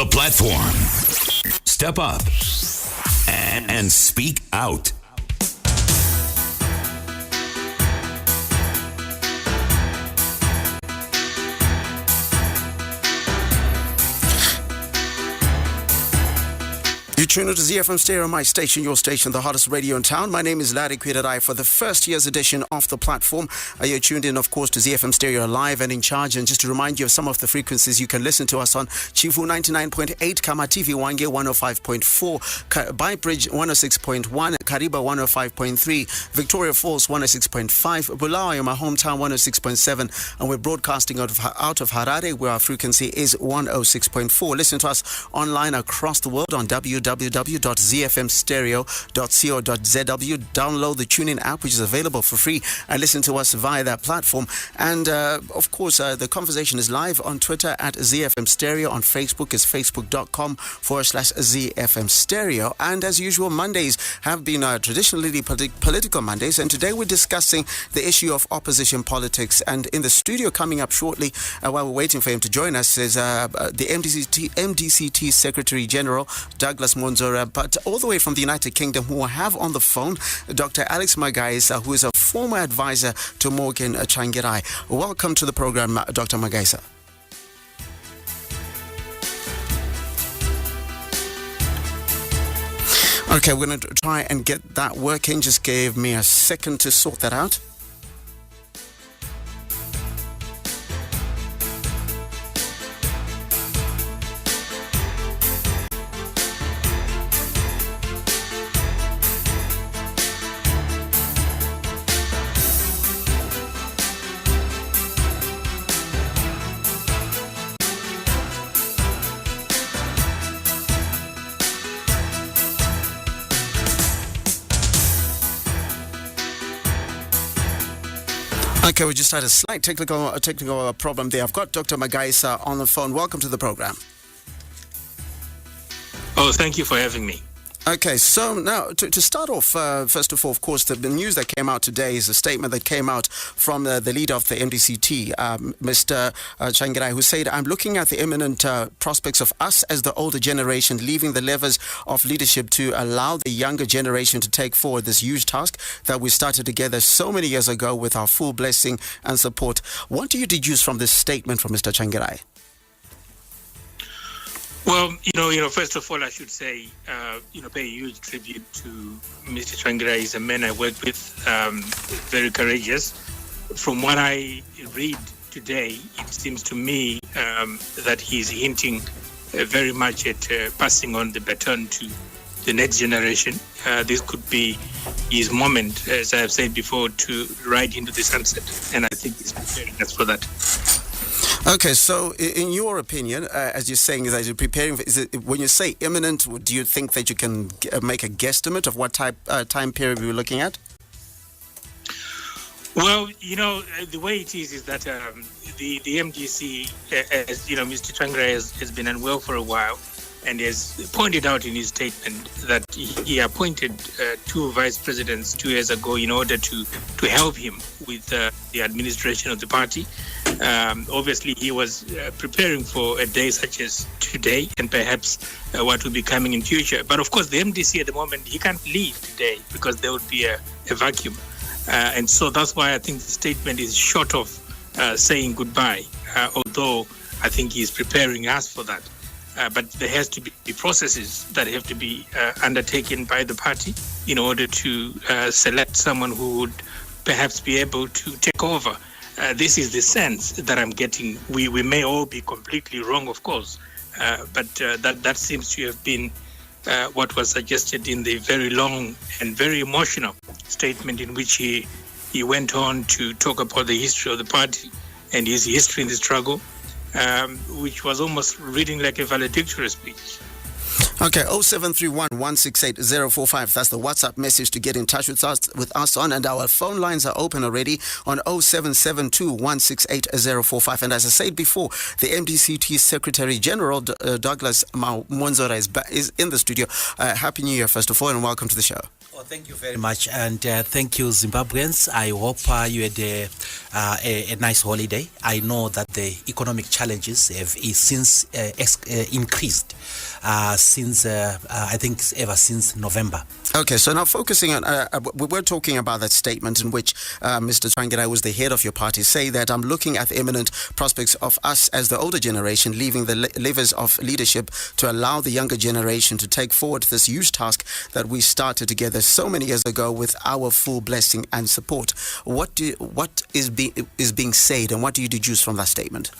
the platform. Step up and speak out. You tune into ZiFM Stereo, my station, your station, the hottest radio in town. My name is Kwirirayi for the first year's edition of the platform. You're tuned in, of course, to ZiFM Stereo live and in charge. And just to remind you of some of the frequencies you can listen to us on: Chifu 99.8, Kama TV Wange 105.4, Bybridge 106.1, Kariba 105.3, Victoria Falls 106.5, Bulawayo, my hometown, 106.7, and we're broadcasting out of Harare, where our frequency is 106.4. Listen to us online across the world on www.zfmstereo.co.zw. Download the TuneIn app, which is available for free, and listen to us via that platform. And of course, the conversation is live on Twitter at ZiFM Stereo. On Facebook is facebook.com/ZiFM Stereo. And as usual, Mondays have been traditionally political Mondays, and today we're discussing the issue of opposition politics. And in the studio coming up shortly, while we're waiting for him to join us, is the MDCT Secretary General Douglas Mwonzora, but all the way from the United Kingdom, who I have on the phone, Dr. Alex Magaisa, who is a former advisor to Morgan Tsvangirai. Welcome to the program, Dr. Magaisa. Okay, we're going to try and get that working. Just give me a second to sort that out. Okay, we just had a slight technical problem there. I've got Dr. Magaisa on the phone. Welcome to the program. Oh, thank you for having me. Okay, so now to start off, first of all, of course, the news that came out today is a statement that came out from the leader of the MDCT, Mr. Tsvangirai, who said, "I'm looking at the imminent prospects of us as the older generation leaving the levers of leadership to allow the younger generation to take forward this huge task that we started together so many years ago with our full blessing and support." What do you deduce from this statement from Mr. Tsvangirai? Well, first of all, I should say, pay a huge tribute to Mr. Tsvangirai. He's a man I worked with, very courageous. From what I read today, it seems to me that he's hinting very much at passing on the baton to the next generation. This could be his moment, as I have said before, to ride into the sunset. And I think he's preparing us for that. Okay, so in your opinion, as you're saying, that you're preparing, when you say imminent, do you think that you can make a guesstimate of what time period we're looking at? Well, the way it is that the MDC, as Mr. Tsvangirai has been unwell for a while, and has pointed out in his statement that he appointed two vice presidents 2 years ago in order to help him with the administration of the party. Obviously, he was preparing for a day such as today and perhaps what will be coming in future. But of course, the MDC at the moment, he can't leave today because there would be a vacuum. And so that's why I think the statement is short of saying goodbye, although I think he's preparing us for that. But there has to be processes that have to be undertaken by the party in order to select someone who would perhaps be able to take over. This is the sense that I'm getting. We may all be completely wrong, of course, but that seems to have been what was suggested in the very long and very emotional statement in which he went on to talk about the history of the party and his history in the struggle, which was almost reading like a valedictory speech. Okay, 0731 168 045. That's the WhatsApp message to get in touch with us on. And our phone lines are open already on 0772 168 045. And as I said before, the MDCT Secretary General, Douglas Mwonzora, is in the studio. Happy New Year, first of all, and welcome to the show. Oh, Oh, thank you very much, and thank you, Zimbabweans. I hope you had a nice holiday. I know that the economic challenges have since increased since I think ever since November. Okay, so now focusing on, we were talking about that statement in which Mr. Tsvangirai, was the head of your party, say that I'm looking at the imminent prospects of us as the older generation leaving the levers of leadership to allow the younger generation to take forward this huge task that we started together so many years ago with our full blessing and support. What is being said, and what do you deduce from that statement?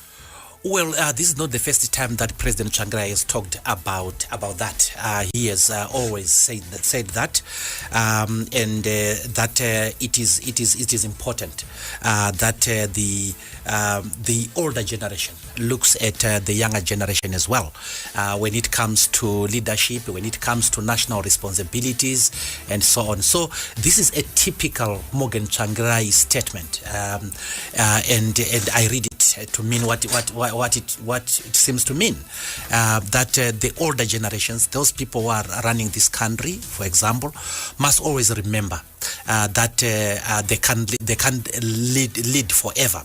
Well, this is not the first time that President Tsvangirai has talked about that. He has always said that, and that it is important that the older generation looks at the younger generation as well when it comes to leadership, when it comes to national responsibilities, and so on. So this is a typical Morgan Tsvangirai statement, and I read it to mean what it seems to mean, that the older generations, those people who are running this country, for example, must always remember that they can't lead forever.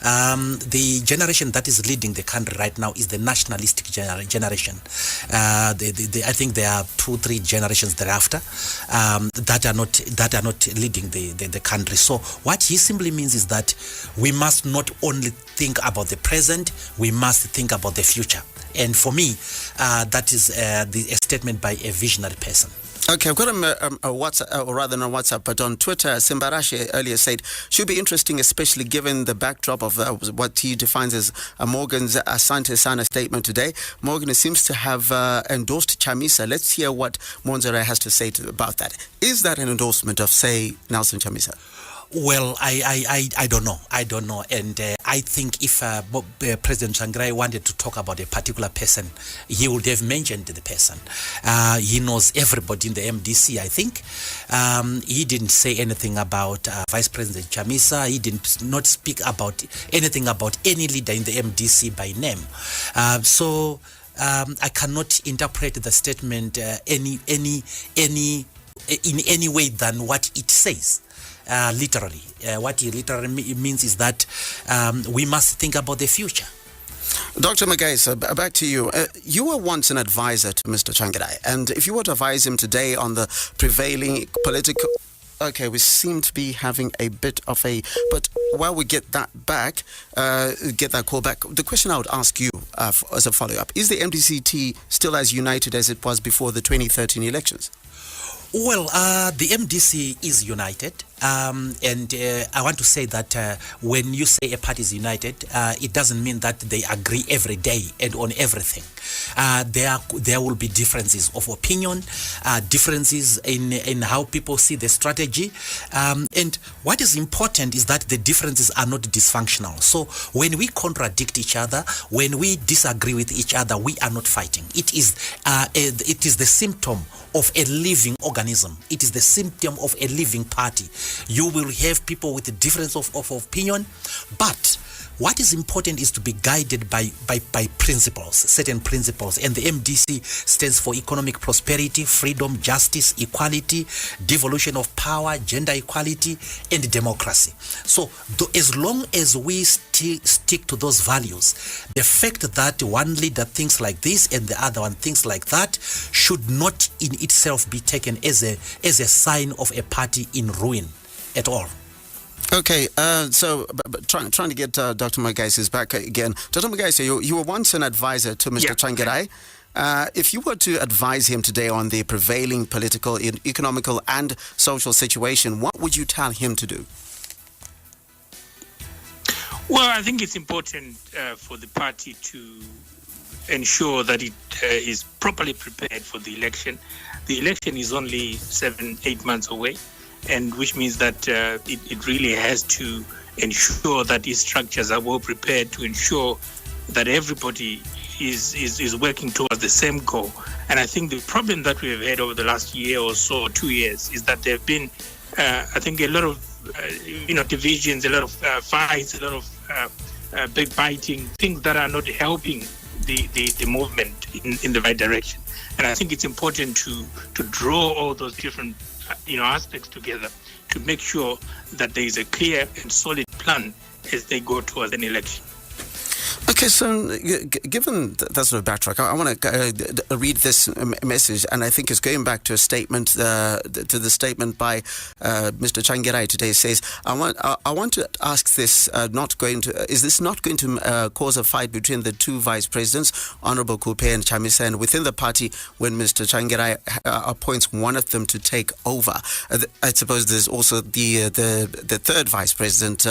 The generation that is leading the country right now is the nationalistic generation. I think there are 2-3 generations thereafter that are not leading the country. So what he simply means is that we must not only think about the present, we must think about the future. And for me, that is a statement by a visionary person. Okay, I've got a WhatsApp, or rather not WhatsApp, but on Twitter, Simbarashe earlier said, should be interesting, especially given the backdrop of what he defines as Morgan's Asante Sana statement today. Morgan seems to have endorsed Chamisa. Let's hear what Mwonzora has to say about that. Is that an endorsement of, say, Nelson Chamisa? Well, I don't know. And I think if President Tsvangirai wanted to talk about a particular person, he would have mentioned the person. He knows everybody in the MDC, I think. He didn't say anything about Vice President Chamisa. He did not speak about anything about any leader in the MDC by name. So I cannot interpret the statement in any way than what it says. Literally, what he literally means is that we must think about the future. Dr. Magaisa, back to you. You were once an advisor to Mr. Tsvangirai, and if you were to advise him today on the prevailing political... Okay, we seem to be having a bit of a... But while we get that back, get that call back, the question I would ask you as a follow-up, is the MDCT still as united as it was before the 2013 elections? Well, the MDC is united, and I want to say that when you say a party is united, it doesn't mean that they agree every day and on everything. There will be differences of opinion, differences in how people see the strategy, and what is important is that the differences are not dysfunctional. So when we contradict each other, when we disagree with each other, we are not fighting. It is the symptom of a living organism. It is the symptom of a living party. You will have people with a difference of opinion, but what is important is to be guided by principles, certain principles. And the MDC stands for economic prosperity, freedom, justice, equality, devolution of power, gender equality, and democracy. So as long as we stick to those values, the fact that one leader thinks like this and the other one thinks like that should not in itself be taken as a sign of a party in ruin at all. Okay, so trying to get Dr. Magaisa back again. Dr. Magaisa, you were once an advisor to Mr. Tsvangirai. If you were to advise him today on the prevailing political, economical and social situation, what would you tell him to do? Well, I think it's important for the party to ensure that it is properly prepared for the election. The election is only 7-8 months away, and which means that it really has to ensure that its structures are well prepared to ensure that everybody is working towards the same goal. And I think the problem that we have had over the last year or so, 2 years, is that there have been, I think, a lot of divisions, a lot of fights, a lot of backbiting, things that are not helping the movement in the right direction. And I think it's important to draw all those different aspects together to make sure that there is a clear and solid plan as they go towards an election. Okay, so given that sort of backtrack, I want to read this message, and I think it's going back to a statement, to the statement by Mr. Tsvangirai today. It says, I want to ask this, is this not going to cause a fight between the two vice presidents, Honorable Kupe and Chamisa, and within the party when Mr. Tsvangirai appoints one of them to take over? I suppose there's also the third vice president,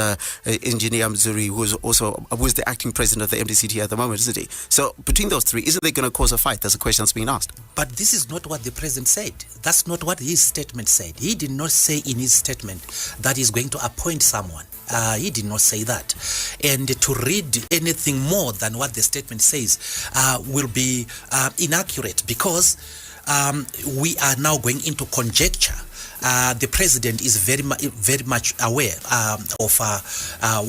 Engineer Mzuri, who's the acting president of the MDC at the moment, isn't he? So between those three, isn't they going to cause a fight? That's a question that's being asked. But this is not what the president said. That's not what his statement said. He did not say in his statement that he's going to appoint someone. He did not say that. And to read anything more than what the statement says will be inaccurate, because we are now going into conjecture. The president is very much aware of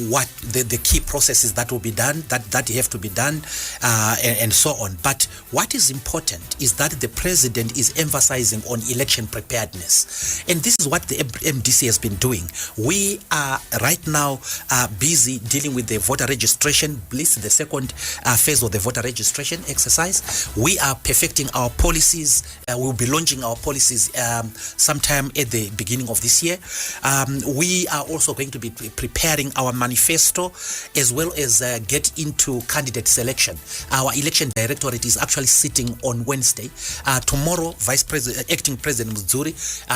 what the key processes that will be done, that have to be done, and so on. But what is important is that the president is emphasizing on election preparedness, and this is what the MDC has been doing. We are right now busy dealing with the voter registration, the second phase of the voter registration exercise. We are perfecting our policies. We'll be launching our policies sometime at the beginning of this year. We are also going to be preparing our manifesto, as well as get into candidate selection. Our election directorate is actually sitting on Wednesday. Tomorrow, Acting President Mwonzora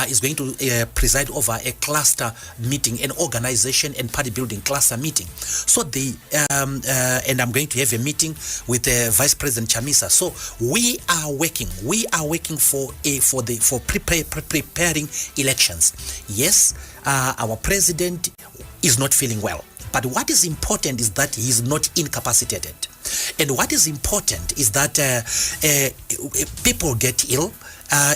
is going to preside over a cluster meeting, an organization and party building cluster meeting. So and I'm going to have a meeting with Vice President Chamisa. So we are working for preparing elections. Yes, our president is not feeling well, but what is important is that he is not incapacitated. And what is important is that people get ill,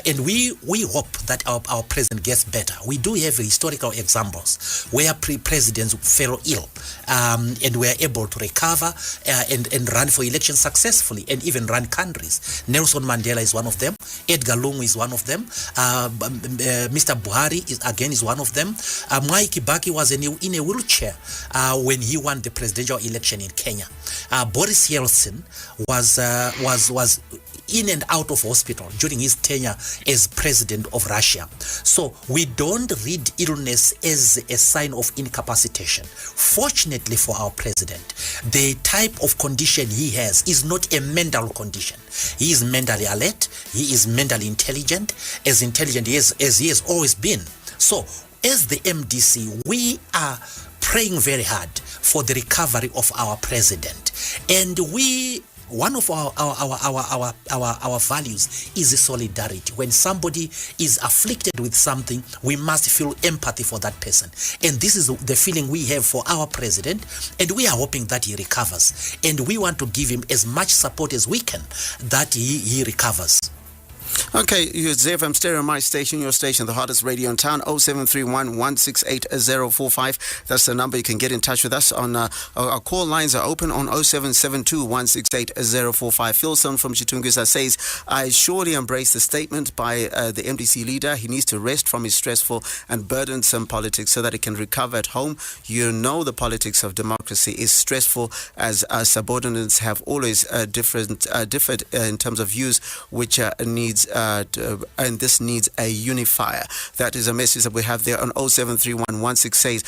and we hope that our president gets better. We do have historical examples where presidents fell ill, and were able to recover and run for election successfully, and even run countries. Nelson Mandela is one of them. Edgar Lungu is one of them. Mr. Buhari is one of them. Mwai Kibaki was in a wheelchair when he won the presidential election in Kenya. Boris Yeltsin was in and out of hospital during his tenure as president of Russia. So we don't read illness as a sign of incapacitation. Fortunately for our president, the type of condition he has is not a mental condition. He is mentally alert. He is mentally intelligent as he has always been. So as the MDC, we are praying very hard for the recovery of our president. And one of our values is solidarity. When somebody is afflicted with something, we must feel empathy for that person. And this is the feeling we have for our president, and we are hoping that he recovers. And we want to give him as much support as we can that he recovers. Okay, you're ZiFM Stereo, my station, your station, the hottest radio in town, 0731 168 045. That's the number you can get in touch with us on. Our call lines are open on 0772 168 045. Philson from Chitungisa says, I surely embrace the statement by the MDC leader. He needs to rest from his stressful and burdensome politics so that he can recover at home. You know the politics of democracy is stressful, as subordinates have always differed in terms of views, which needs and this needs a unifier. That is a message that we have there on 0731 168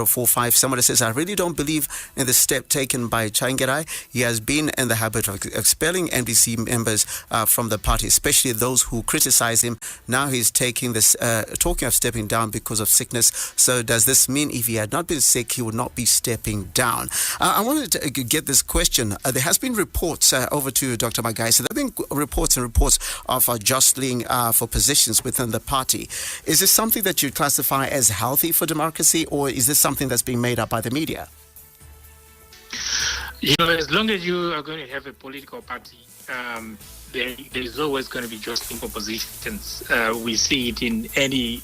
045. Somebody says, I really don't believe in the step taken by Tsvangirai. He has been in the habit of expelling MDC members from the party, especially those who criticize him. Now he's taking this, talking of stepping down because of sickness. So does this mean if he had not been sick, he would not be stepping down? I wanted to get this question. There has been reports over to Dr. Magaisa. There have been reports of jostling for positions within the party. Is this something that you classify as healthy for democracy, or is this something that's being made up by the media? As long as you are going to have a political party, there is always going to be jostling for positions. We see it in any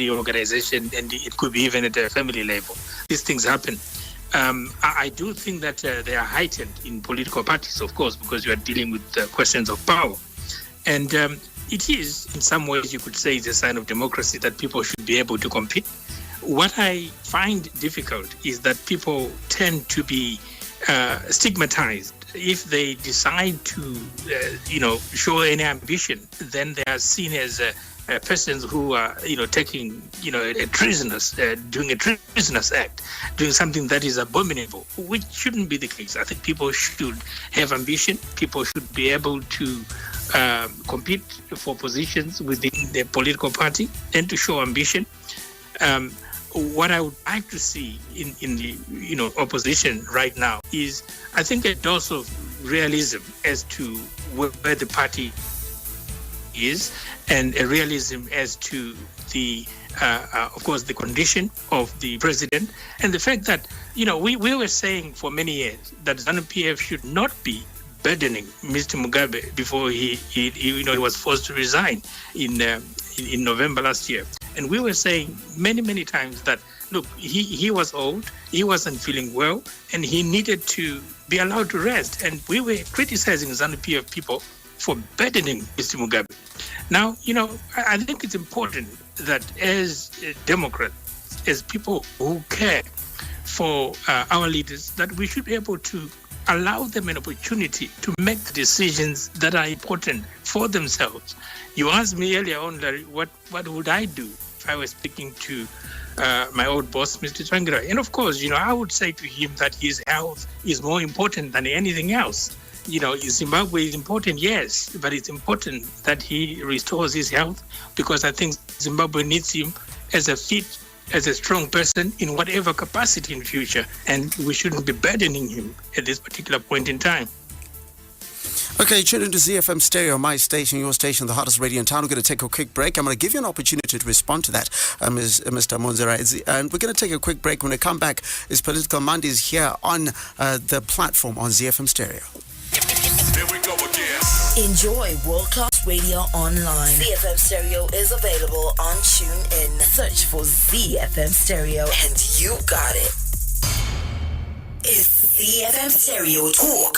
organization, and it could be even at a family level. These things happen. I do think that they are heightened in political parties, of course, because you are dealing with questions of power. And it is, in some ways, you could say it's a sign of democracy that people should be able to compete. What I find difficult is that people tend to be stigmatized. If they decide to, show any ambition, then they are seen as persons who are, taking, a treasonous, doing a treasonous act, doing something that is abominable, which shouldn't be the case. I think people should have ambition. People should be able to compete for positions within their political party and to show ambition. What I would like to see in the opposition right now is, I think, a dose of realism as to where the party is, and a realism as to the of course the condition of the president, and the fact that we were saying for many years that ZANU-PF should not be burdening Mr. Mugabe before he was forced to resign in November last year. And we were saying many times that, look, he was old, he wasn't feeling well, and he needed to be allowed to rest. And we were criticizing ZANU-PF people for burdening Mr. Mugabe. Now, I think it's important that as Democrats, as people who care for our leaders, that we should be able to allow them an opportunity to make the decisions that are important for themselves. You asked me earlier on, Larry, what would I do if I was speaking to my old boss, Mr. Tsvangirai? And of course, I would say to him that his health is more important than anything else. Zimbabwe is important, yes, but it's important that he restores his health, because I think Zimbabwe needs him as a strong person in whatever capacity in future, and we shouldn't be burdening him at this particular point in time. Okay, tune into ZiFM Stereo, my station, your station, the hottest radio in town. We're going to take a quick break. I'm going to give you an opportunity to respond to that, Mr. Mwonzora. And we're going to take a quick break. When we come back, it's Political Mondays here on the platform on ZiFM Stereo. Here we go again. Enjoy world-class radio online. ZiFM Stereo is available on TuneIn. Search for ZiFM Stereo and you got it. It's ZiFM Stereo Talk.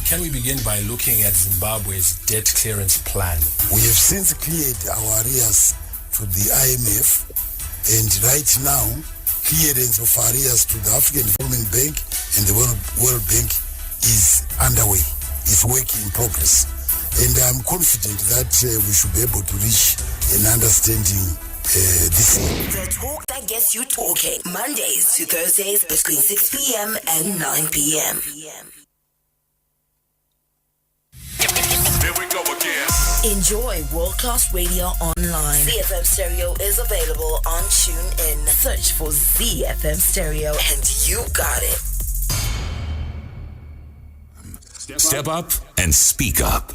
Can we begin by looking at Zimbabwe's debt clearance plan? We have since cleared our arrears to the IMF, and right now, clearance of arrears to the African Development Bank and the World Bank is underway. It's work in progress. And I'm confident that we should be able to reach an understanding this year. The talk that gets you talking. Mondays to Thursdays between 6 p.m. and 9 p.m. Here we go again. Enjoy world-class radio online. ZiFM Stereo is available on TuneIn. Search for ZiFM Stereo and you got it. Step up and speak up.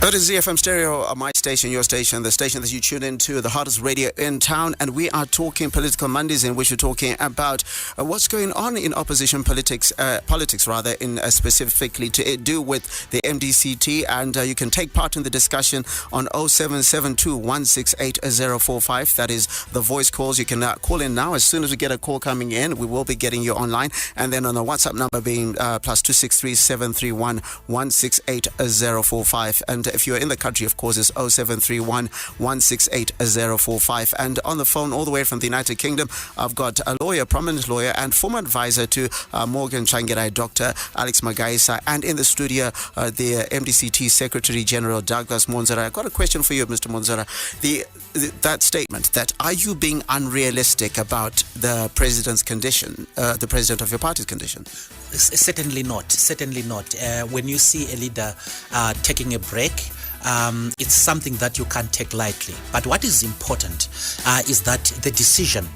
That is ZiFM Stereo, my station, your station, the station that you tune into, the hottest radio in town. And we are talking Political Mondays, in which we're talking about what's going on in opposition politics, specifically to do with the MDCT. And you can take part in the discussion on 0772 168 045. That is the voice calls. You can call in now. As soon as we get a call coming in, we will be getting you online. And then on the WhatsApp number being +263 731 168 045. And if you're in the country, of course, it's 0731 168 045. And on the phone, all the way from the United Kingdom, I've got a lawyer, prominent lawyer, and former advisor to Morgan Tsvangirai, Dr. Alex Magaisa, and in the studio, the MDCT Secretary General Douglas Mwonzora. I've got a question for you, Mr. Mwonzora. That statement, that are you being unrealistic about the president's condition, the president of your party's condition? Certainly not. Certainly not. When you see a leader taking a break, it's something that you can't take lightly. But what is important is that the decision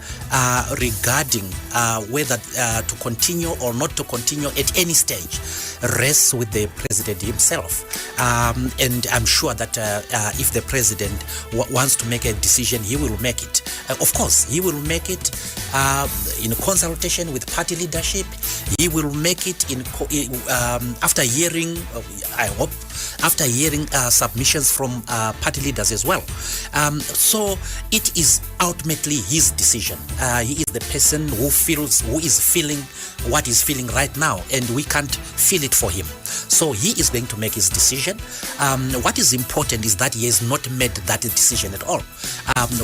regarding whether to continue or not to continue at any stage rests with the president himself. And I'm sure that if the president wants to make a decision, he will make it. Of course, he will make it in consultation with party leadership. He will make it after hearing, I hope, after hearing submissions from party leaders as well. So it is ultimately his decision. He is the person who is feeling what he's feeling right now, and we can't feel it for him. So he is going to make his decision. What is important is that he has not made that decision at all.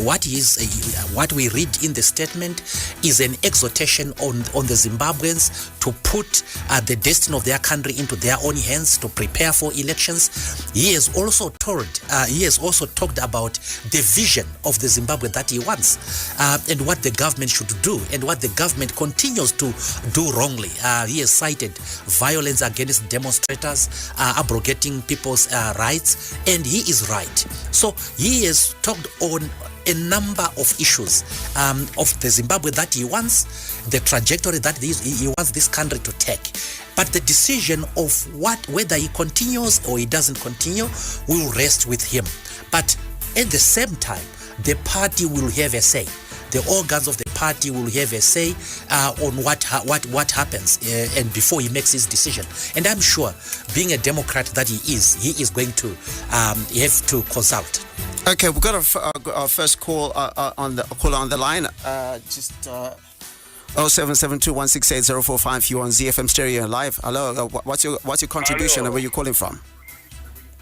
What we read in the statement is an exhortation on the Zimbabweans to put the destiny of their country into their own hands, to prepare for elections. He has also talked about the vision of the Zimbabwe that he wants, and what the government should do, and what the government continues to do wrongly. He has cited violence against demonstrators, abrogating people's rights, and he is right. So he has talked on a number of issues of the Zimbabwe that he wants, the trajectory that he wants this country to take. But the decision of whether he continues or he doesn't continue will rest with him. But at the same time, the party will have a say. The organs of the party will have a say on what happens and before he makes his decision. And I'm sure, being a Democrat that he is going to have to consult. Okay, we've got our first call on the line. 0772168045. You're on ZiFM Stereo Live. Hello. What's your contribution? Hello. And where you calling from?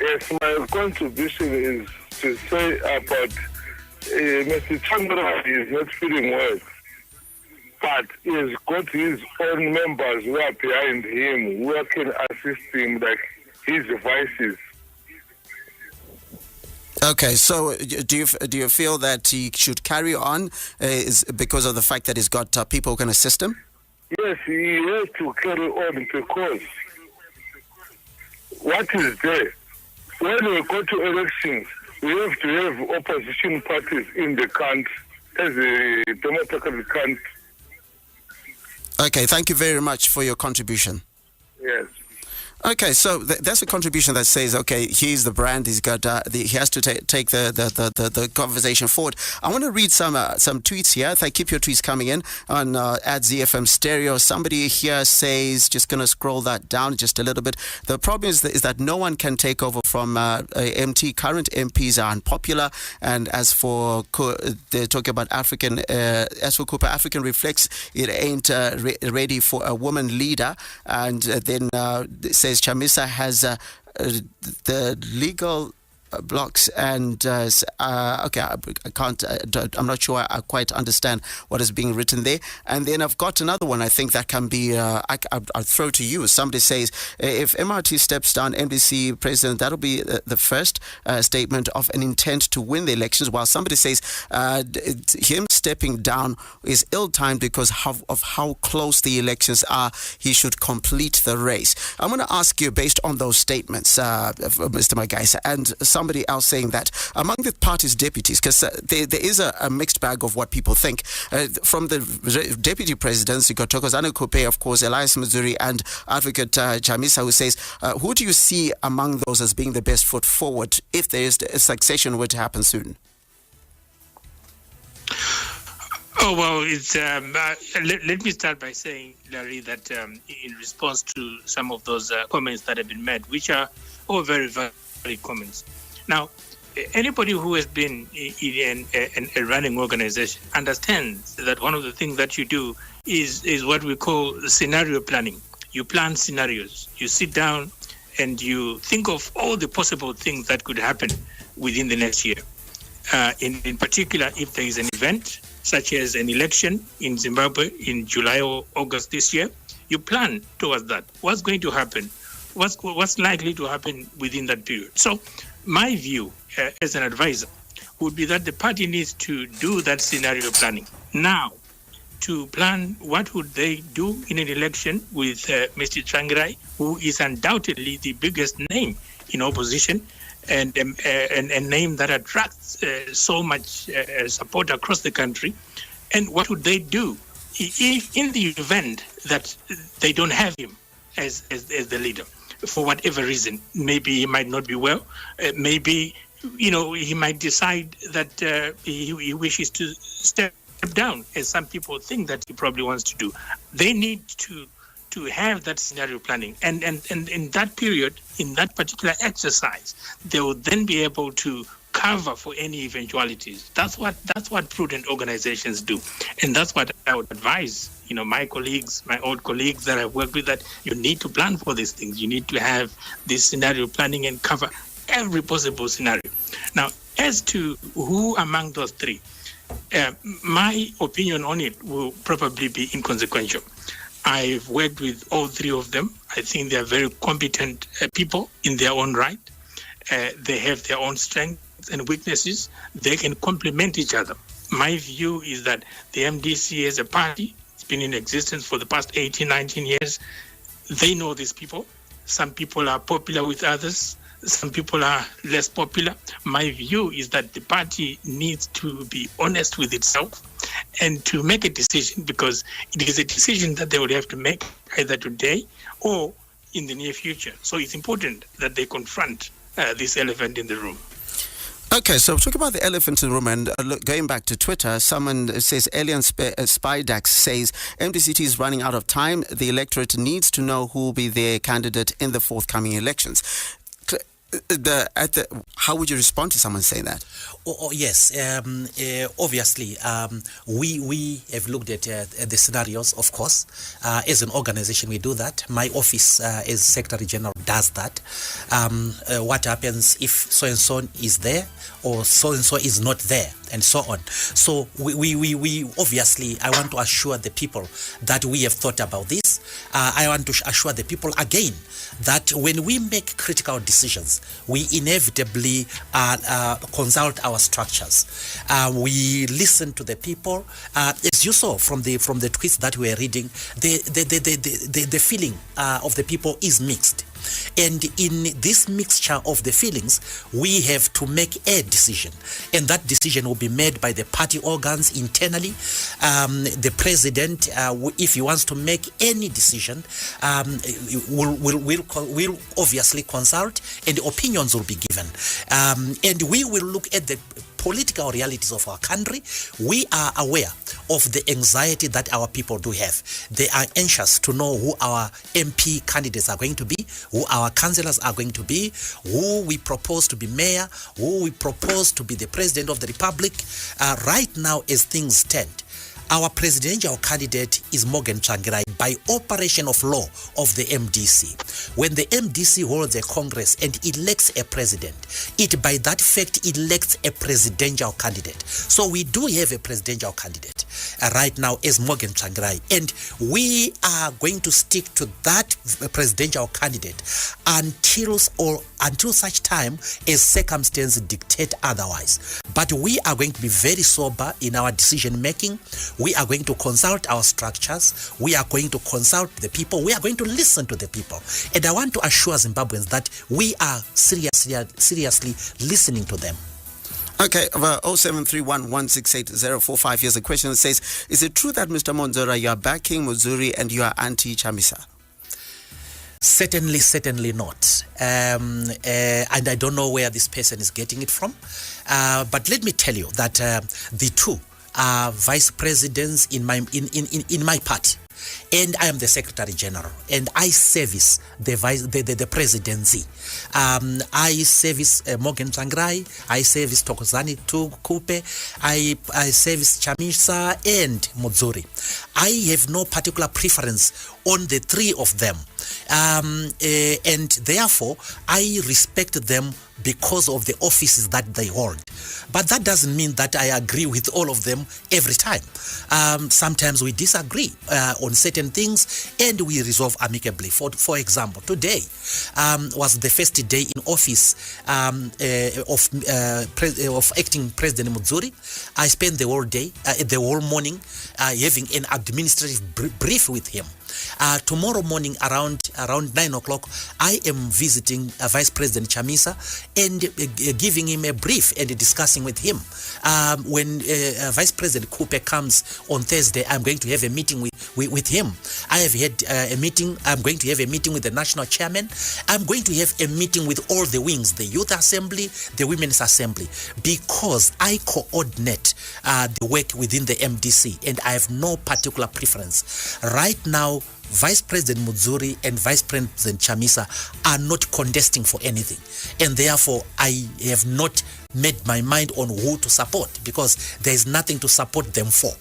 Yes, my contribution is to say about Mr. Tsvangirai is not feeling well, but he has got his own members who are behind him, who can assist him, like his vices. Okay, so do you feel that he should carry on is because of the fact that he's got people who can assist him? Yes, he has to carry on because what is there? When we go to elections, we have to have opposition parties in the country as a democratic country. Okay, thank you very much for your contribution. Yes. Okay, so that's a contribution that says, okay, he's the brand. He's got he has to take the conversation forward. I want to read some tweets here. If I keep your tweets coming in on at ZiFM Stereo. Somebody here says, just gonna scroll that down just a little bit. The problem is that no one can take over from MT. Current MPs are unpopular, and as for they're talking about African. As for Cooper, African reflects it ain't ready for a woman leader, and then says Chamisa has the legal blocks and okay, I can't. I'm not sure I quite understand what is being written there. And then I've got another one. I think that can be. I'll throw to you. Somebody says if MRT steps down, MDC president, that'll be the first statement of an intent to win the elections. While somebody says him stepping down is ill-timed because of how close the elections are. He should complete the race. I'm going to ask you based on those statements, Mr. Magaisa, and somebody else saying that among the party's deputies, because there is a mixed bag of what people think. From the deputy presidents, you got Thokozani Kupe, of course, Elias Mzuri, and Advocate Chamisa, who says, who do you see among those as being the best foot forward if there is a succession were to happen soon? Oh, well, it's, let me start by saying, Larry, that in response to some of those comments that have been made, which are all very valid comments. Now, anybody who has been in a running organization understands that one of the things that you do is what we call scenario planning. You plan scenarios. You sit down and you think of all the possible things that could happen within the next year. In particular, if there is an event, such as an election in Zimbabwe in July or August this year, you plan towards that. What's going to happen? What's likely to happen within that period? So my view as an advisor would be that the party needs to do that scenario planning now, to plan what would they do in an election with Mr. Tsvangirai, who is undoubtedly the biggest name in opposition and a name that attracts so much support across the country. And what would they do in the event that they don't have him as the leader for whatever reason? Maybe he might not be well. Maybe he might decide that he wishes to step down, as some people think that he probably wants to do. They need to to have that scenario planning. And in that period, in that particular exercise, they will then be able to cover for any eventualities. That's what prudent organizations do. And that's what I would advise, my colleagues, my old colleagues that I've worked with, that you need to plan for these things. You need to have this scenario planning and cover every possible scenario. Now, as to who among those three, my opinion on it will probably be inconsequential. I've worked with all three of them. I think they are very competent people in their own right. They have their own strengths and weaknesses. They can complement each other. My view is that the MDC as a party, it's been in existence for the past 18, 19 years. They know these people. Some people are popular with others. Some people are less popular. My view is that the party needs to be honest with itself and to make a decision, because it is a decision that they would have to make either today or in the near future. So it's important that they confront this elephant in the room. Okay, so talking about the elephant in the room, and going back to Twitter, someone says, Alien Spidax says, MDCT is running out of time. The electorate needs to know who will be their candidate in the forthcoming elections. How would you respond to someone saying that? Yes, obviously, we have looked at the scenarios, of course. As an organization, we do that. My office, as Secretary General, does that. What happens if so-and-so is there or so-and-so is not there, and so on. So we obviously, I want to assure the people that we have thought about this. I want to assure the people again that when we make critical decisions, we inevitably consult our structures. We listen to the people. As you saw from the tweets that we were reading, the feeling of the people is mixed. And in this mixture of the feelings, we have to make a decision. And that decision will be made by the party organs internally. The president, if he wants to make any decision, will obviously consult, and opinions will be given. And we will look at the political realities of our country. We are aware of the anxiety that our people do have. They are anxious to know who our MP candidates are going to be, who our councillors are going to be, who we propose to be mayor, who we propose to be the president of the republic. Right now, as things stand, our presidential candidate is Morgan Tsvangirai by operation of law of the MDC. When the MDC holds a congress and elects a president, it by that fact elects a presidential candidate. So we do have a presidential candidate right now as Morgan Tsvangirai, and we are going to stick to that presidential candidate until such time as circumstances dictate otherwise. But we are going to be very sober in our decision making. We are going to consult our structures. We are going to consult the people. We are going to listen to the people. And I want to assure Zimbabweans that we are seriously listening to them. Okay, 0731168045. Here's a question that says, is it true that Mr. Mwonzora, you are backing Muzuri and you are anti-Chamisa? Certainly not. And I don't know where this person is getting it from. But let me tell you that the two are vice presidents in my party, and I am the Secretary General, and I service the presidency. I service Morgan Tsvangirai, I service Thokozani Kupe, I service Chamisa and Mwonzora. I have no particular preference on the three of them, and therefore I respect them because of the offices that they hold. But that doesn't mean that I agree with all of them every time. Sometimes we disagree on certain things and we resolve amicably. For example, today was the first day in office of acting President Mwonzora. I spent the whole day, the whole morning, having an administrative brief with him. Tomorrow morning around 9 o'clock, I am visiting Vice President Chamisa and giving him a brief and discussing with him. When Vice President Kupe comes on Thursday, I'm going to have a meeting with him. I have had a meeting. I'm going to have a meeting with the national chairman. I'm going to have a meeting with all the wings, the Youth Assembly, the Women's Assembly, because I coordinate the work within the MDC and I have no particular preference. Right now, Vice President Mwonzora and Vice President Chamisa are not contesting for anything, and therefore I have not made my mind on who to support, because there is nothing to support them for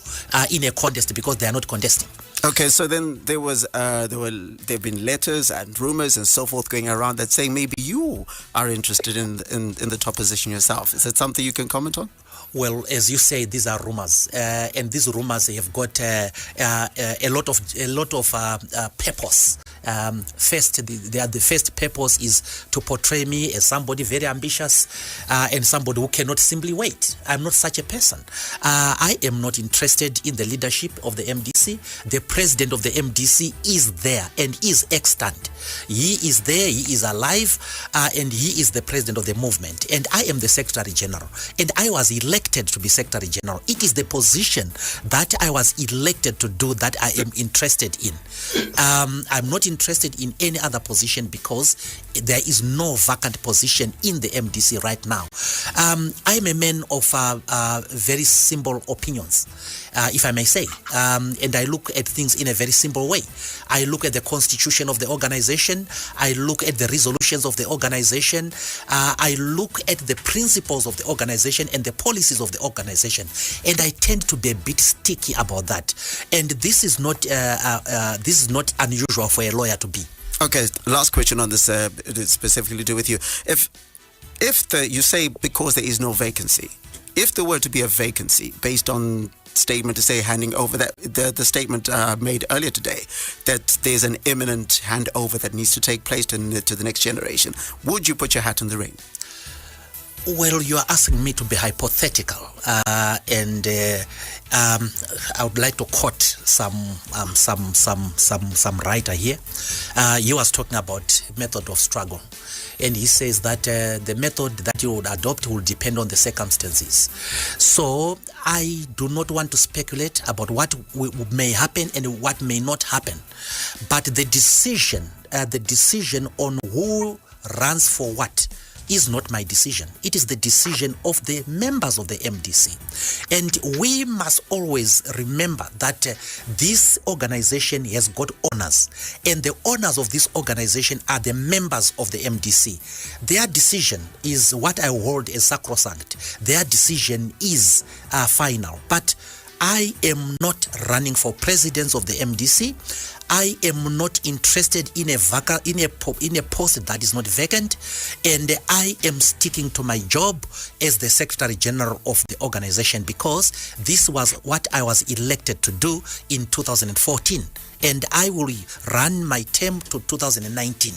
in a contest, because they are not contesting. Okay, so then there've been letters and rumors and so forth going around that saying maybe you are interested in the top position yourself. Is that something you can comment on? Well, as you say, these are rumors, and these rumors have got a lot of purpose. First, the first purpose is to portray me as somebody very ambitious and somebody who cannot simply wait. I'm not such a person. I am not interested in the leadership of the MDC. The president of the MDC is there and is extant. He is there, he is alive, and he is the president of the movement. And I am the Secretary General. And I was elected to be Secretary General. It is the position that I was elected to do that I am interested in. I'm not interested in any other position, because there is no vacant position in the MDC right now. I'm a man of very simple opinions, if I may say, and I look at things in a very simple way. I look at the constitution of the organization, I look at the resolutions of the organization, I look at the principles of the organization and the policies of the organization, and I tend to be a bit sticky about that. And this is not unusual for a lawyer to be. Okay, last question on this, specifically to do with you. If you say because there is no vacancy, if there were to be a vacancy based on statement to say handing over, that the statement made earlier today that there's an imminent handover that needs to take place to the next generation, would you put your hat in the ring? Well, you are asking me to be hypothetical, and I would like to quote some writer here. He was talking about method of struggle, and he says that the method that you would adopt will depend on the circumstances. So I do not want to speculate about what may happen and what may not happen, but the decision on who runs for what is not my decision. It is the decision of the members of the MDC. And we must always remember that this organization has got owners, and the owners of this organization are the members of the MDC. Their decision is what I hold as sacrosanct. Their decision is final. But I am not running for president of the MDC. I am not interested in a post that is not vacant, and I am sticking to my job as the Secretary General of the organization, because this was what I was elected to do in 2014, and I will run my term to 2019.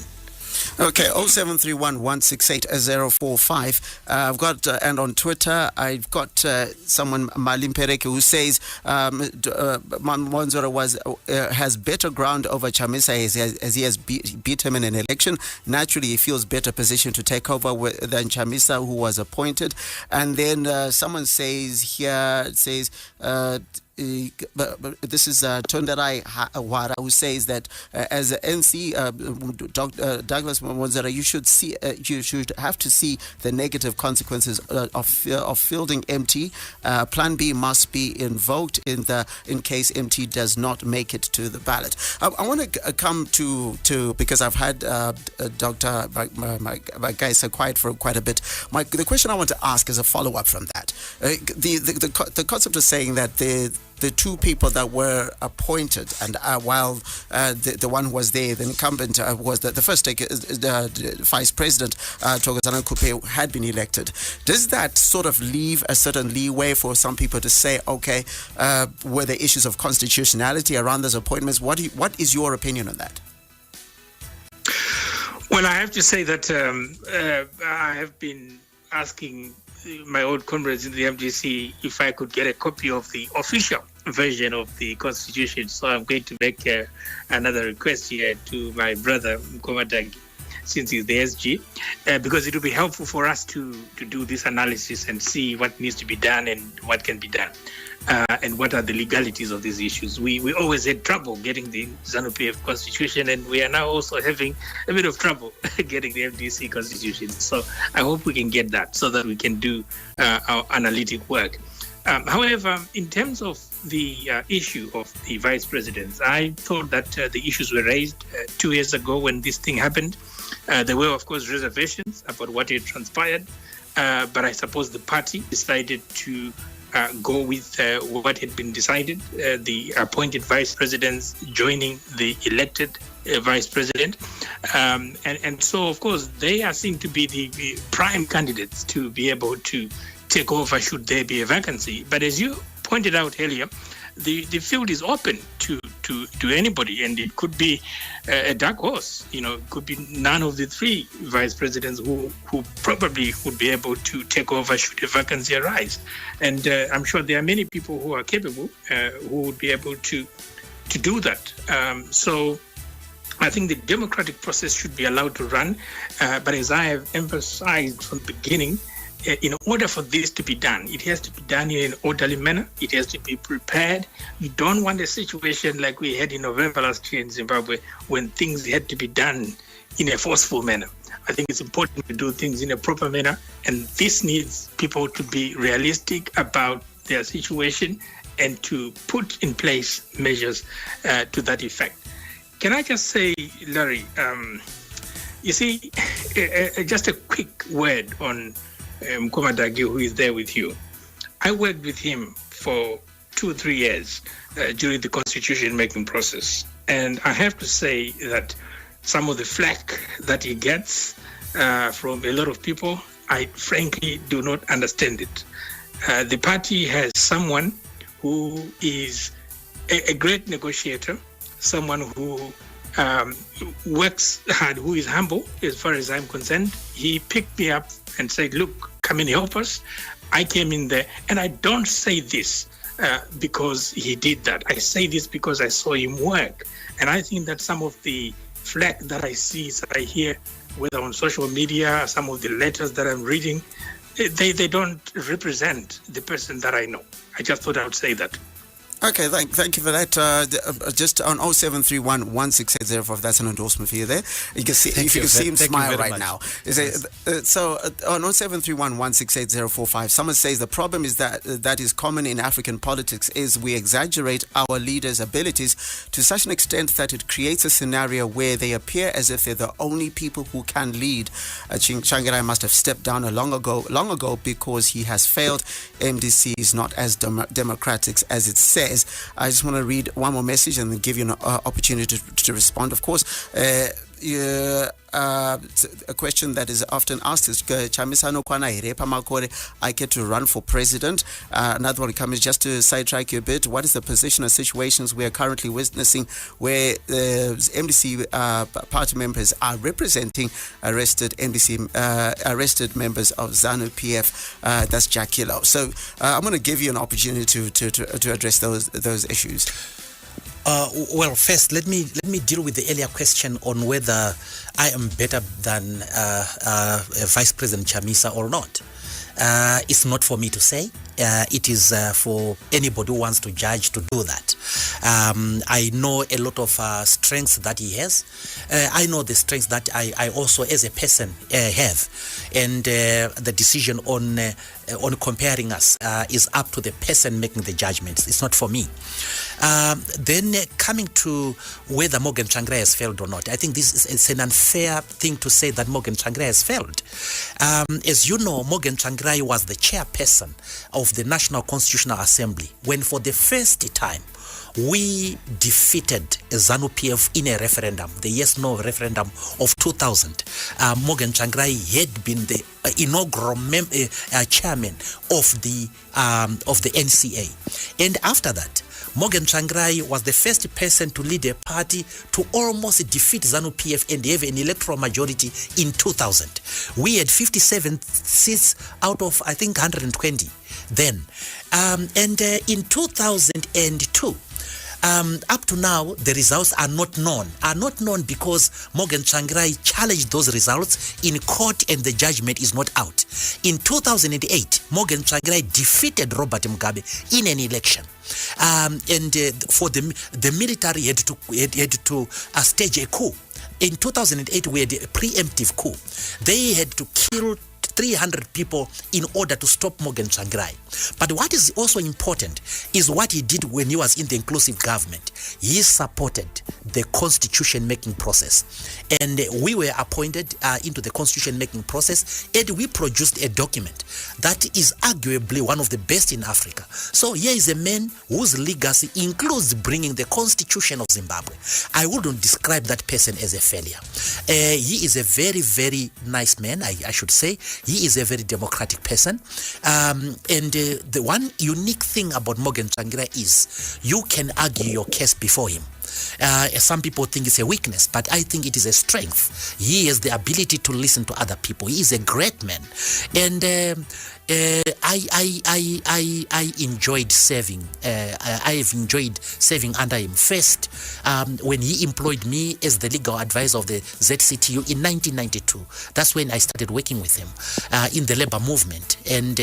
Okay, 0731-168-045. I've got, and on Twitter, I've got someone, Malim Pereke, who says Mwonzora has better ground over Chamisa as he has beat him in an election. Naturally, he feels better positioned to take over than Chamisa, who was appointed. And then someone says here, this is Tondarai Wara, who says that as a NC, Douglas Mwonzora, you should have to see the negative consequences of fielding MT. Plan B must be invoked in case MT does not make it to the ballot. I want to come to because I've had Dr. Magaisa quiet for quite a bit. The question I want to ask is a follow-up from that. The concept of saying that the two people that were appointed, and while the one who was there, the incumbent was the first Vice President, Thokozani Kupe, had been elected. Does that sort of leave a certain leeway for some people to say, okay, were there issues of constitutionality around those appointments? What is your opinion on that? Well, I have to say that I have been asking my old comrades in the MDC if I could get a copy of the official version of the Constitution. So I'm going to make another request here to my brother Mkomatagi, since he's the SG, because it will be helpful for us to do this analysis and see what needs to be done and what can be done, and what are the legalities of these issues. We always had trouble getting the ZANU-PF Constitution, and we are now also having a bit of trouble getting the MDC Constitution. So I hope we can get that so that we can do our analytic work. However, in terms of the issue of the vice presidents, I thought that the issues were raised 2 years ago when this thing happened. There were, of course, reservations about what had transpired, but I suppose the party decided to go with what had been decided, the appointed vice presidents joining the elected vice president. And so, of course, they are seen to be the prime candidates to be able to take over should there be a vacancy. But as you pointed out earlier, the field is open to anybody, and it could be a dark horse. You know, it could be none of the three vice presidents who probably would be able to take over should a vacancy arise. And I'm sure there are many people who are capable who would be able to do that. So I think the democratic process should be allowed to run. But as I have emphasized from the beginning, in order for this to be done, it has to be done in an orderly manner. It has to be prepared. You don't want a situation like we had in November last year in Zimbabwe when things had to be done in a forceful manner. I think it's important to do things in a proper manner, and this needs people to be realistic about their situation and to put in place measures to that effect. Can I just say, Larry, you see, just a quick word on Mkomadagi, who is there with you. I worked with him for 2-3 years during the constitution making process. And I have to say that some of the flack that he gets from a lot of people, I frankly do not understand it. The party has someone who is a great negotiator, someone who works hard, who is humble as far as I'm concerned. He picked me up and said, look, come and help us. I came in there, and I don't say this because he did that. I say this because I saw him work. And I think that some of the flack that I see, that I hear, whether on social media, some of the letters that I'm reading, they don't represent the person that I know. I just thought I would say that. Okay, thank you for that. Just on 0731 16805, that's an endorsement for you there. You can see, if you can see him smile right now. So on 0731 16805, someone says the problem is that is common in African politics is we exaggerate our leaders' abilities to such an extent that it creates a scenario where they appear as if they're the only people who can lead. Tsvangirai must have stepped down long ago because he has failed. MDC is not as democratic as it says. I just want to read one more message and then give you an opportunity to respond. Of course, a question that is often asked is, I get to run for president. Another one comes just to sidetrack you a bit. What is the position of situations we are currently witnessing where MDC party members are representing arrested members of ZANU-PF? That's Jack Kilo. So I'm going to give you an opportunity to address those issues. Well, first, let me deal with the earlier question on whether I am better than Vice President Chamisa or not. It's not for me to say. It is for anybody who wants to judge to do that. I know a lot of strengths that he has. I know the strengths that I also as a person have. And the decision on comparing us is up to the person making the judgments. It's not for me. Then coming to whether Morgan Tsvangirai has failed or not, I think it's an unfair thing to say that Morgan Tsvangirai has failed. As you know, Morgan Tsvangirai was the chairperson of the National Constitutional Assembly when for the first time we defeated ZANU-PF in a referendum, the yes-no referendum of 2000. Morgan Tsvangirai had been the inaugural chairman of the NCA. And after that, Morgan Tsvangirai was the first person to lead a party to almost defeat ZANU-PF and have an electoral majority in 2000. We had 57 seats out of, I think, 120 then. And in 2002, up to now, the results are not known because Morgan Tsvangirai challenged those results in court and the judgment is not out. In 2008, Morgan Tsvangirai defeated Robert Mugabe in an election. For the military had to stage a coup. In 2008, we had a preemptive coup. They had to kill 300 people in order to stop Morgan Tsvangirai. But what is also important is what he did when he was in the inclusive government. He supported the constitution-making process. And we were appointed into the constitution-making process, and we produced a document that is arguably one of the best in Africa. So here is a man whose legacy includes bringing the constitution of Zimbabwe. I wouldn't describe that person as a failure. He is a very, very nice man, I should say. He is a very democratic person. The one unique thing about Morgan Tsvangirai is you can argue your case before him. Some people think it's a weakness, but I think it is a strength. He has the ability to listen to other people. He is a great man. And I enjoyed serving. I have enjoyed serving under him. First, when he employed me as the legal advisor of the ZCTU in 1992. That's when I started working with him in the labor movement. And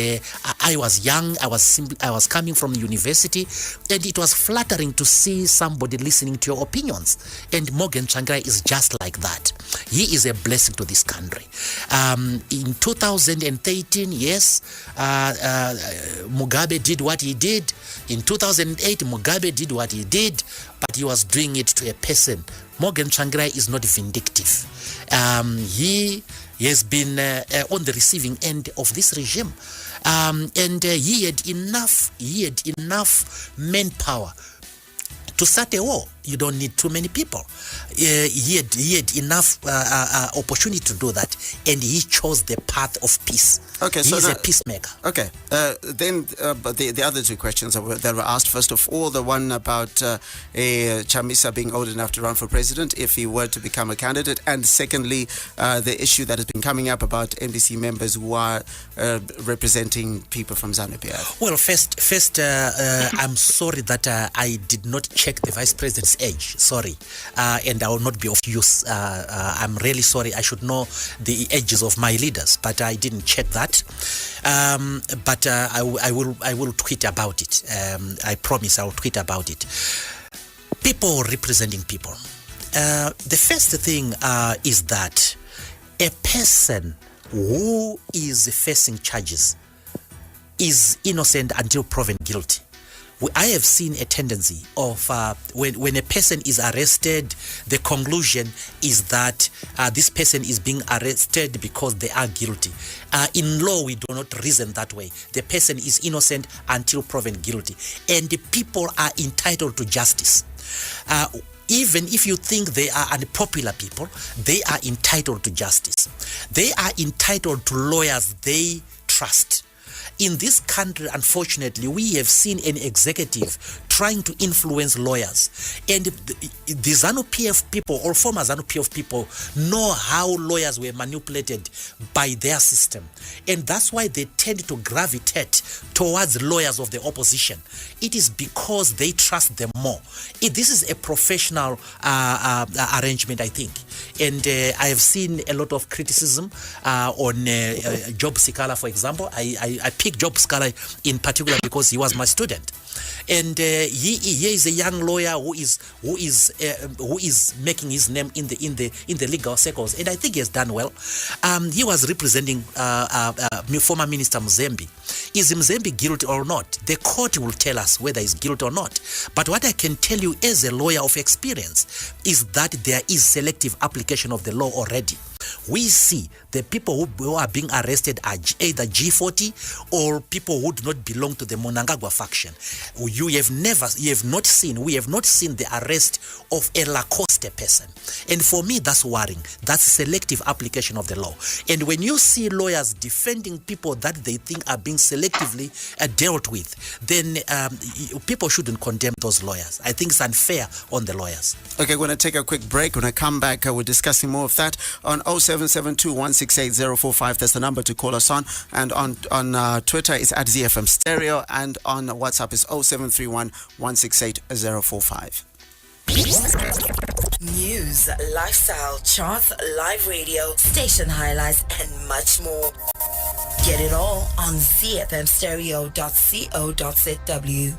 I was young. I was coming from university, and it was flattering to see somebody listening to your opinions. And Morgan Tsvangirai is just like that. He is a blessing to this country. In 2013, yes, Mugabe did what he did. In 2008, Mugabe did what he did, but he was doing it to a person. Morgan Tsvangirai is not vindictive. He has been on the receiving end of this regime, and he had enough manpower to start a war. You don't need too many people. He had enough opportunity to do that, and he chose the path of peace. Okay, so he's a peacemaker. Okay, then but the other two questions that were asked, first of all, the one about Chamisa being old enough to run for president if he were to become a candidate, and secondly, the issue that has been coming up about MDC members who are representing people from ZANU-PF. Well, first, I'm sorry that I did not check the vice president's age. Sorry, and I will not be of use. I'm really sorry. I should know the ages of my leaders, but I didn't check that. But I will tweet about it. I promise I will tweet about it. People representing people. The first thing is that a person who is facing charges is innocent until proven guilty. I have seen a tendency of when a person is arrested, the conclusion is that this person is being arrested because they are guilty. In law, we do not reason that way. The person is innocent until proven guilty. And the people are entitled to justice. Even if you think they are unpopular people, they are entitled to justice. They are entitled to lawyers they trust. In this country, unfortunately, we have seen an executive trying to influence lawyers. And the ZANU-PF people or former ZANU-PF people know how lawyers were manipulated by their system. And that's why they tend to gravitate towards lawyers of the opposition. It is because they trust them more. This is a professional arrangement, I think. And I have seen a lot of criticism on Job Sikala, for example. I picked Job Sikala in particular because he was my student. And he is a young lawyer who is making his name in the legal circles, and I think he has done well. He was representing former Minister Mzembe. Is Mzembe guilty or not? The court will tell us whether he's guilty or not. But what I can tell you as a lawyer of experience is that there is selective application of the law already. We see the people who are being arrested are either G40 or people who do not belong to the Mnangagwa faction. We have not seen the arrest of a Lacoste person. And for me, that's worrying. That's selective application of the law. And when you see lawyers defending people that they think are being selectively dealt with, then people shouldn't condemn those lawyers. I think it's unfair on the lawyers. Okay, we're going to take a quick break. When I come back, we're discussing more of that on 0772-168-045. That's the number to call us on. And on Twitter, it's at ZiFM Stereo. And on WhatsApp, it's 0731-168-045. News, lifestyle, charts, live radio, station highlights, and much more. Get it all on zfmstereo.co.zw.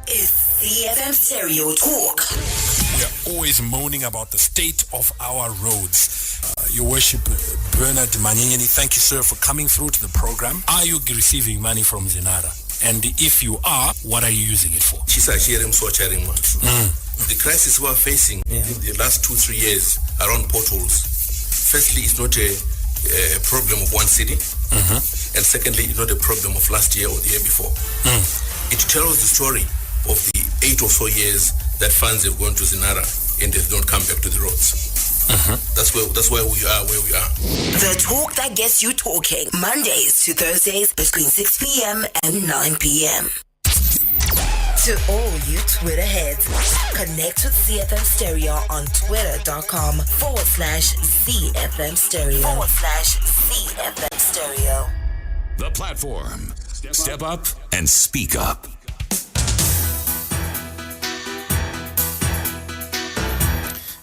It's ZiFM Stereo Talk. We are always moaning about the state of our roads. Your Worship, Bernard Manyenyeni, thank you, sir, for coming through to the program. Are you receiving money from Zinara? And if you are, what are you using it for? The crisis we are facing in the last 2-3 years around potholes, firstly, it's not a problem of one city, and secondly, it's not a problem of last year or the year before. It tells the story of the 8 or so years that funds have gone to Zinara and they've not come back to the roads. That's why we are where we are. The talk that gets you talking. Mondays to Thursdays between 6 p.m. and 9 p.m. To all you Twitter heads, connect with ZiFM Stereo on twitter.com/ZiFM Stereo. /ZiFM Stereo. The platform. Step up and speak up.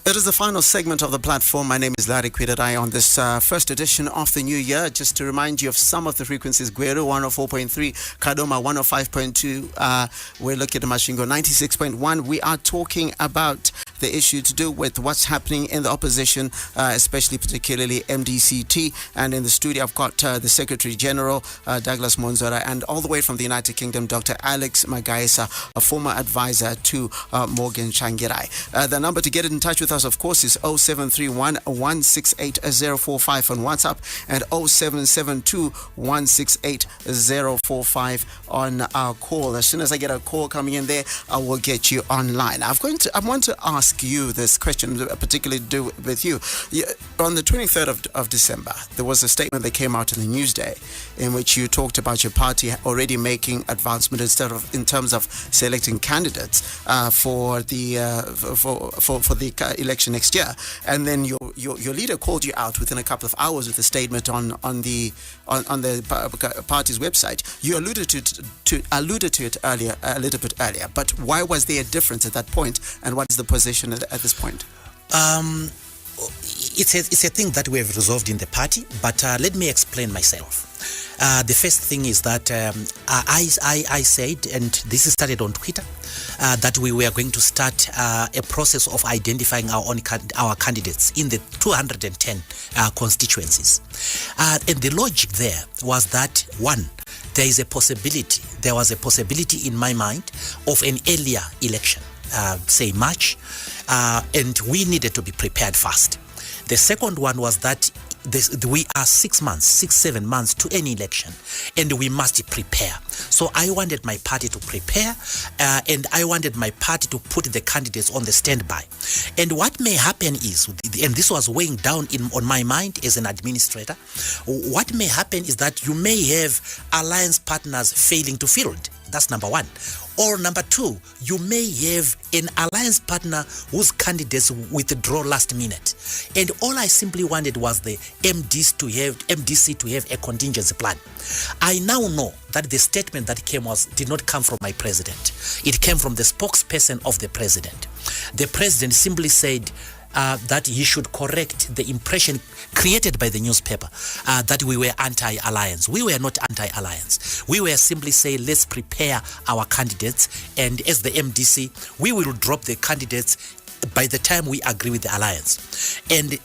It is the final segment of the platform. My name is Kwirirayi on this first edition of the new year. Just to remind you of some of the frequencies: Gweru 104.3, Kadoma 105.2, we're looking at Mashingo 96.1. We are talking about the issue to do with what's happening in the opposition, especially particularly MDCT. And in the studio, I've got the Secretary General, Douglas Mwonzora, and all the way from the United Kingdom, Dr. Alex Magaisa, a former advisor to Morgan Tsvangirai. The number to get in touch with us, of course, is 0731 168 045 on WhatsApp and 0772 168 045 on our call. As soon as I get a call coming in there, I will get you online. I want to ask you this question, particularly to do with you. On the 23rd of December, there was a statement that came out in the Newsday in which you talked about your party already making advancement in terms of selecting candidates for the election next year, and then your leader called you out within a couple of hours with a statement on the party's website. You alluded to it earlier, a little bit earlier, but why was there a difference at that point, and what is the position at this point? It's a thing that we have resolved in the party, but let me explain myself. The first thing is that I said, and this is started on Twitter, that we were going to start a process of identifying our candidates in the 210 constituencies. And the logic there was that, one, there was a possibility in my mind of an earlier election, say March, and we needed to be prepared fast. The second one was that we are 7 months to any election, and we must prepare. So I wanted my party to prepare, and I wanted my party to put the candidates on the standby. And what may happen is, and this was weighing down on my mind as an administrator, what may happen is that you may have alliance partners failing to field. That's number one. Or number two, you may have an alliance partner whose candidates withdraw last minute. And all I simply wanted was the MDC to have a contingency plan. I now know that the statement that did not come from my president. It came from the spokesperson of the president. The president simply said that he should correct the impression created by the newspaper that we were anti-alliance. We were not anti-alliance. We were simply saying, let's prepare our candidates, and as the MDC, we will drop the candidates by the time we agree with the alliance. And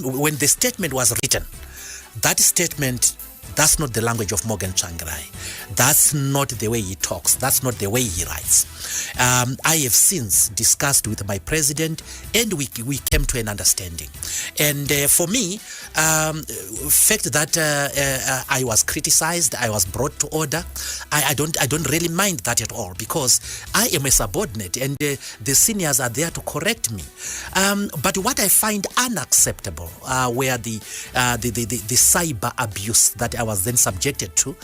when the statement was written, that statement, that's not the language of Morgan Tsvangirai. That's not the way he talks. That's not the way he writes. I have since discussed with my president, and we came to an understanding. And for me, fact that I was criticized, I was brought to order, I don't really mind that at all, because I am a subordinate, and the seniors are there to correct me. But what I find unacceptable were the cyber abuse that I was then subjected to.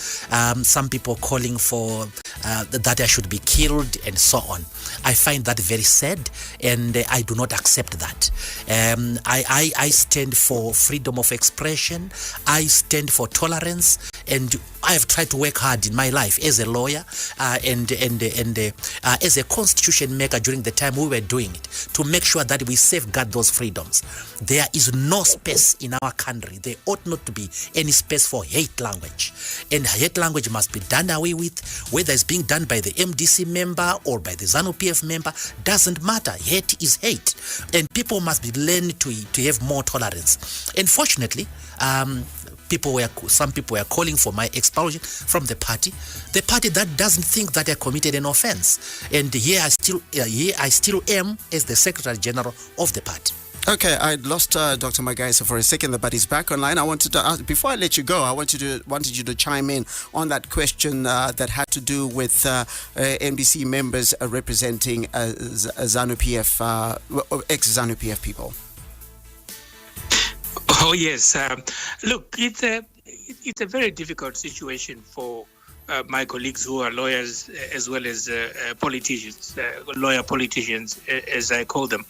Some people calling for that I should be killed and so on. I find that very sad, and I do not accept that. I stand for freedom of expression. I stand for tolerance, And I have tried to work hard in my life as a lawyer and as a constitution maker during the time we were doing it, to make sure that we safeguard those freedoms. There is no space in our country. There ought not to be any space for hate language. And hate language must be done away with, whether it's being done by the MDC member or by the ZANU-PF member, doesn't matter. Hate is hate. And people must be learned to have more tolerance. Unfortunately, some people were calling for my expulsion from the party that doesn't think that I committed an offense. And here I still am as the Secretary General of the party. Okay, I lost Dr. Magaisa for a second, but he's back online. I wanted to ask, before I let you go, I wanted you to chime in on that question that had to do with MDC members representing ZANU-PF, ex-ZANU-PF people. Oh yes, look, it's a very difficult situation for my colleagues who are lawyers as well as politicians, lawyer politicians, as I call them.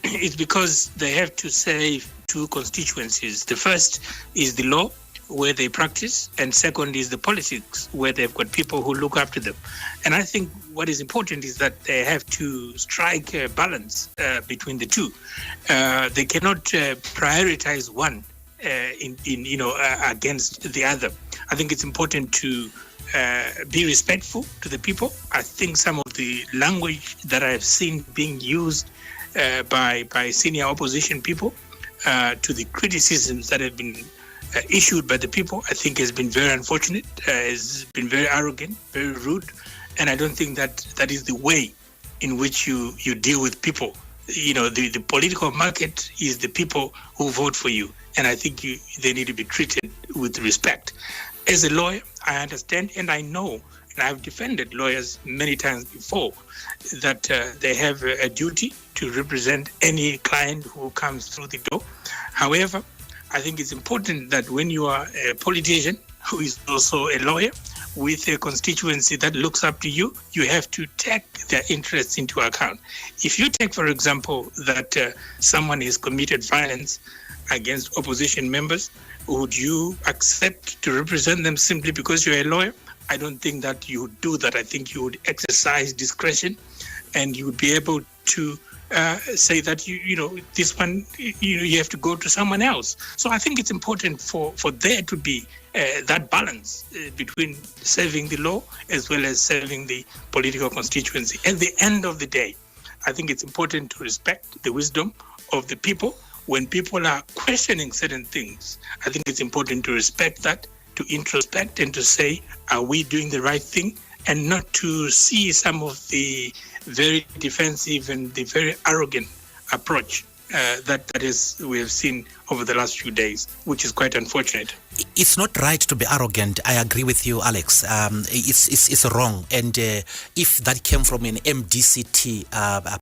It's because they have to serve two constituencies. The first is the law, where they practice, and second is the politics, where they've got people who look after them. And I think what is important is that they have to strike a balance between the two. They cannot prioritize one against the other. I think it's important to be respectful to the people. I think some of the language that I've seen being used by senior opposition people to the criticisms that have been issued by the people, I think has been very unfortunate, has been very arrogant, very rude, and I don't think that is the way in which you deal with people. The political market is the people who vote for you, and I think they need to be treated with respect. As a lawyer, I understand and I know, and I've defended lawyers many times before, that they have a duty to represent any client who comes through the door. However, I think it's important that when you are a politician who is also a lawyer with a constituency that looks up to you, you have to take their interests into account. If you take, for example, that someone has committed violence against opposition members, would you accept to represent them simply because you're a lawyer? I don't think that you would do that. I think you would exercise discretion and you would be able to say that this one you have to go to someone else. So I think it's important for there to be that balance between serving the law as well as serving the political constituency. At the end of the day, I think it's important to respect the wisdom of the people. When people are questioning certain things, I think it's important to respect that, to introspect and to say, are we doing the right thing? And not to see some of the very defensive and the very arrogant approach that we have seen over the last few days, which is quite unfortunate. It's not right to be arrogant. I agree with you, Alex. It's wrong. And if that came from an MDCT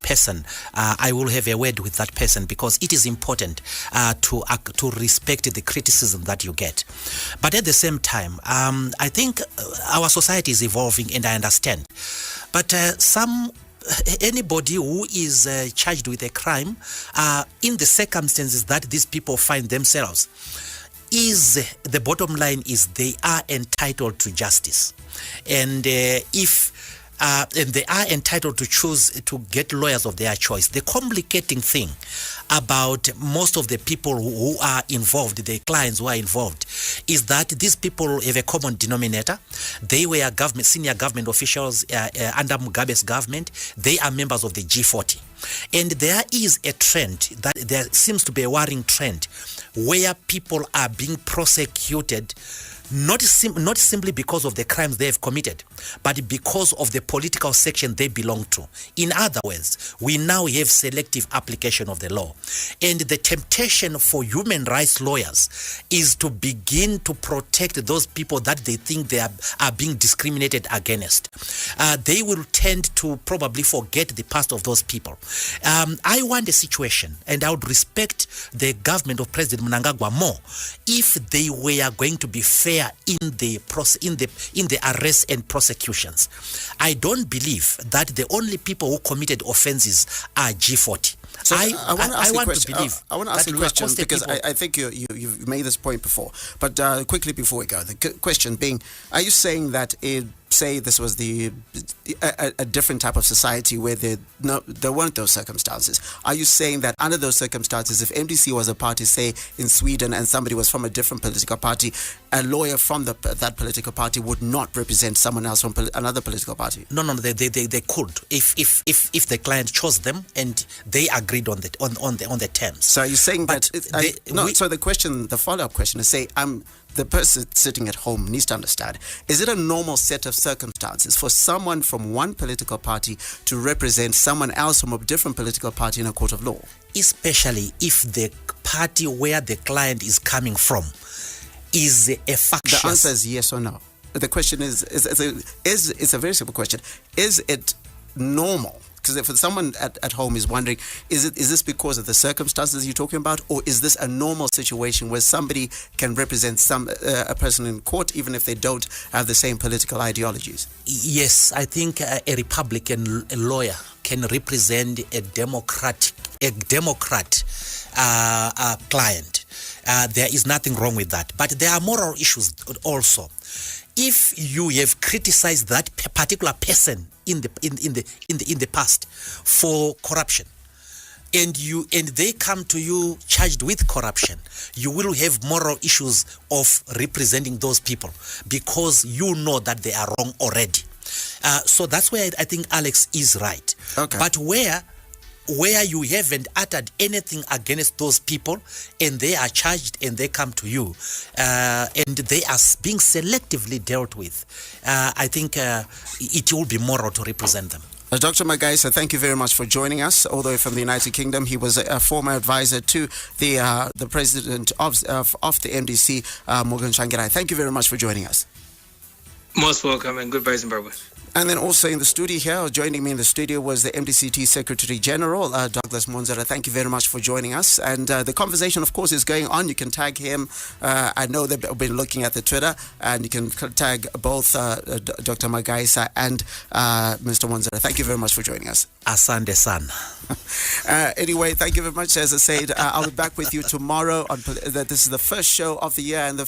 person, I will have a word with that person, because it is important to respect the criticism that you get. But at the same time, I think our society is evolving, and I understand. But anybody who is charged with a crime, in the circumstances that these people find themselves, the bottom line is they are entitled to justice, and and they are entitled to choose to get lawyers of their choice. The complicating thing about most of the people who are involved, the clients who are involved, is that these people have a common denominator. They were senior government officials under Mugabe's government. They are members of the G40. And there is a trend, there seems to be a worrying trend, where people are being prosecuted not simply because of the crimes they have committed, but because of the political section they belong to. In other words, we now have selective application of the law. And the temptation for human rights lawyers is to begin to protect those people that they think they are being discriminated against. They will tend to probably forget the past of those people. I want a situation, and I would respect the government of President Mnangagwa more if they were going to be fair share in the arrests and prosecutions. I don't believe that the only people who committed offenses are G40. So I want to ask you a question. I want to ask that you a we are question because constant I think you've made this point before. But quickly before we go, the question being, are you saying that say this was a different type of society where there weren't those circumstances? Are you saying that under those circumstances, if MDC was a party, say in Sweden, and somebody was from a different political party, a lawyer from that political party would not represent someone else from another political party? No, they could if the client chose them and they agreed on the terms. So are you saying but so the follow-up question is, say the person sitting at home needs to understand, is it a normal set of circumstances for someone from one political party to represent someone else from a different political party in a court of law? Especially if the party where the client is coming from is a factious... The answer is yes or no. The question is it's a very simple question. Is it normal? Because if someone at home is wondering, is this because of the circumstances you're talking about, or is this a normal situation where somebody can represent a person in court even if they don't have the same political ideologies? Yes, I think a Republican lawyer can represent a Democrat client. There is nothing wrong with that, but there are moral issues also. If you have criticized that particular person in the past for corruption, and they come to you charged with corruption, you will have moral issues of representing those people because you know that they are wrong already. So that's where I think Alex is right. Okay. But where you haven't uttered anything against those people and they are charged and they come to you and they are being selectively dealt with, I think it will be moral to represent them. Dr. Magaisa, thank you very much for joining us all the way from the United Kingdom. He was a former advisor to the president of the MDC, Morgan Tsvangirai. Thank you very much for joining us. Most welcome, and goodbye, Zimbabwe. And then also in the studio here, joining me in the studio was the MDCT Secretary General, Douglas Mwonzora. Thank you very much for joining us. And the conversation, of course, is going on. You can tag him. I know they've been looking at the Twitter, and you can tag both Dr. Magaisa and Mr. Mwonzora. Thank you very much for joining us. Asante san. Anyway, thank you very much. As I said, I'll be back with you tomorrow. This is the first show of the year, and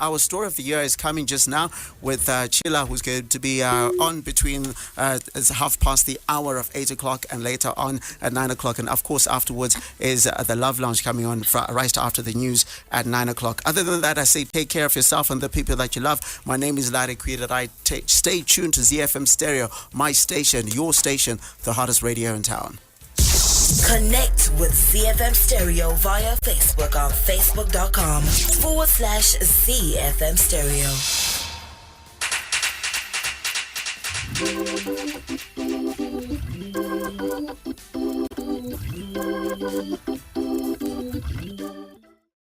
our story of the year is coming just now with Chila, who's going to be on between half past the hour of 8 o'clock and later on at 9 o'clock. And of course, afterwards is the Love Lounge coming on right after the news at 9 o'clock. Other than that, I say take care of yourself and the people that you love. My name is Kwirirayi. Stay tuned to ZiFM Stereo, my station, your station, the hottest radio in town. Connect with ZiFM Stereo via Facebook on facebook.com/ZiFM Stereo.